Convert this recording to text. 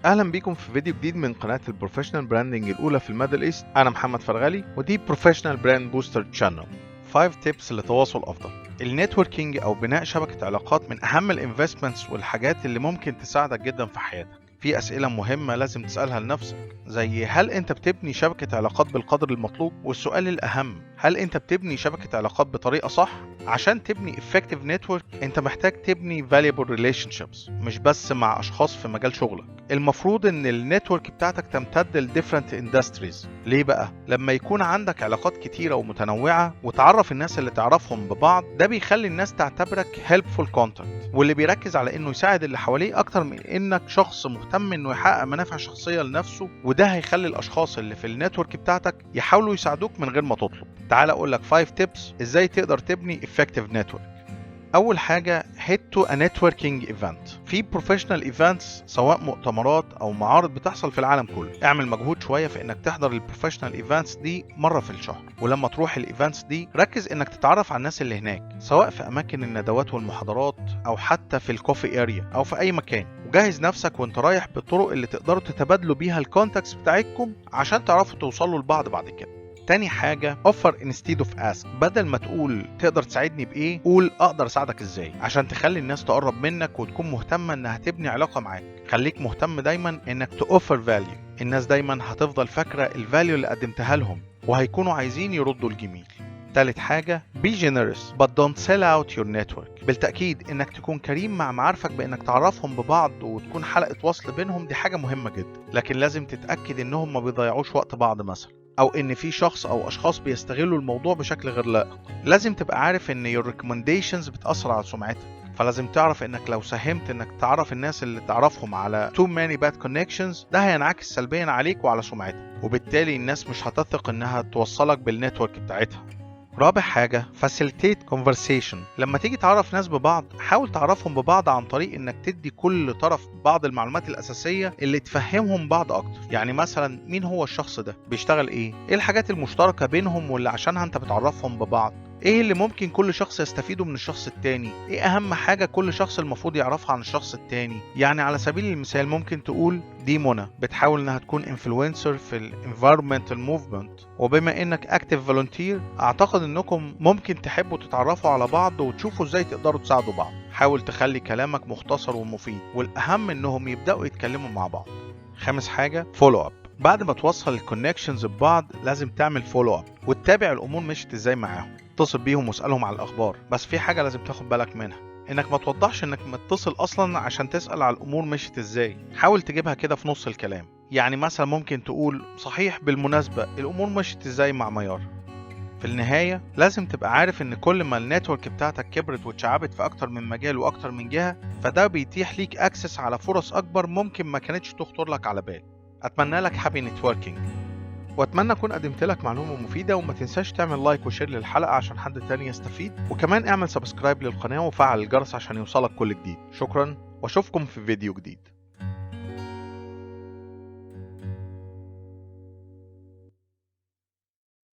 اهلا بيكم في فيديو جديد من قناه البروفيشنال براندنج الاولى في الميدل ايست. انا محمد فرغلي ودي بروفيشنال براند بوستر تشانل. 5 تيبس لتواصل افضل. النتوركينج او بناء شبكه علاقات من اهم الانفستمنتس والحاجات اللي ممكن تساعدك جدا في حياتك. في اسئله مهمه لازم تسالها لنفسك، زي هل انت بتبني شبكه علاقات بالقدر المطلوب؟ والسؤال الاهم، هل انت بتبني شبكه علاقات بطريقه صح؟ عشان تبني effective network انت محتاج تبني valuable relationships، مش بس مع اشخاص في مجال شغلك. المفروض ان النتورك بتاعتك تمتد ل different industries. ليه بقى؟ لما يكون عندك علاقات كتيرة ومتنوعة وتعرف الناس اللي تعرفهم ببعض، ده بيخلي الناس تعتبرك helpful contact، واللي بيركز على انه يساعد اللي حواليه اكتر من انك شخص مهتم انه يحقق منافع شخصية لنفسه. وده هيخلي الاشخاص اللي في النتورك بتاعتك يحاولوا يساعدوك من غير ما تطلب. تعال اقول لك 5 tips ازاي تقدر تبني effective network. أول حاجة head to a networking event. في professional events سواء مؤتمرات أو معارض بتحصل في العالم كله. اعمل مجهود شوية في إنك تحضر البروفيشنال ايفنتس دي مرة في الشهر، ولما تروح الايفنتس دي ركز إنك تتعرف على الناس اللي هناك، سواء في أماكن الندوات والمحاضرات أو حتى في الكوفي اريا أو في أي مكان. وجهز نفسك وانت رايح بالطرق اللي تقدروا تتبادلوا بيها الكونتاكتس بتاعتكم عشان تعرفوا توصلوا لبعض بعد كده. تاني حاجة offer instead of ask. بدل ما تقول تقدر تساعدني بإيه، قول أقدر أساعدك إزاي، عشان تخلي الناس تقرب منك وتكون مهتمة إنها تبني علاقة معاك. خليك مهتم دايما إنك تoffer value. الناس دايما هتفضل فاكرة الفاليو اللي قدمتها لهم وهيكونوا عايزين يردوا الجميل. تالت حاجة be generous but don't sell out your network. بالتأكيد إنك تكون كريم مع معارفك بإنك تعرفهم ببعض وتكون حلقة وصل بينهم، دي حاجة مهمة جدا، لكن لازم تتأكد إنهم ما بيضيعوش وقت بعض مثلا، او ان في شخص او اشخاص بيستغلوا الموضوع بشكل غير لائق. لازم تبقى عارف ان your recommendations بتأثر على سمعتك، فلازم تعرف انك لو ساهمت انك تعرف الناس اللي تعرفهم على too many bad connections، ده هينعكس سلبيا عليك وعلى سمعتك، وبالتالي الناس مش هتثق انها توصلك بالنتورك بتاعتها. رابع حاجة facilitate conversation. لما تيجي تعرف ناس ببعض، حاول تعرفهم ببعض عن طريق انك تدي كل طرف بعض المعلومات الأساسية اللي تفهمهم بعض أكتر. يعني مثلا مين هو الشخص ده، بيشتغل ايه الحاجات المشتركة بينهم واللي عشانها انت بتعرفهم ببعض، ايه اللي ممكن كل شخص يستفيده من الشخص التاني، ايه اهم حاجة كل شخص المفروض يعرفها عن الشخص التاني. يعني على سبيل المثال ممكن تقول دي منى بتحاول انها تكون انفلونسر في الانفيرمنتال موفمنت، وبما انك اكتيف فولunteer اعتقد انكم ممكن تحبوا تتعرفوا على بعض وتشوفوا ازاي تقدروا تساعدوا بعض. حاول تخلي كلامك مختصر ومفيد، والاهم انهم يبدأوا يتكلموا مع بعض. خامس حاجة فولو اب. بعد ما توصل الكونكشنز ببعض لازم تعمل فولو اب وتتابع الامور مشيت ازاي معاهم. اتصل بيهم واسألهم على الاخبار، بس في حاجة لازم تاخد بالك منها، انك ما توضحش انك متصل اصلا عشان تسأل على الامور مشيت ازاي. حاول تجيبها كده في نص الكلام، يعني مثلا ممكن تقول صحيح بالمناسبة الامور مشيت ازاي مع ميار. في النهاية لازم تبقى عارف ان كل ما النتورك بتاعتك كبرت واتشعبت في اكتر من مجال واكتر من جهة، فده بيتيح ليك اكسس على فرص اكبر ممكن ما كانتش تخطر لك على بال. اتمنى لك هابي نتوركينج، واتمنى اكون قدمت لك معلومة مفيدة. وما تنساش تعمل لايك وشير للحلقة عشان حد تاني يستفيد، وكمان اعمل سبسكرايب للقناة وفعل الجرس عشان يوصلك كل جديد. شكرا واشوفكم في فيديو جديد.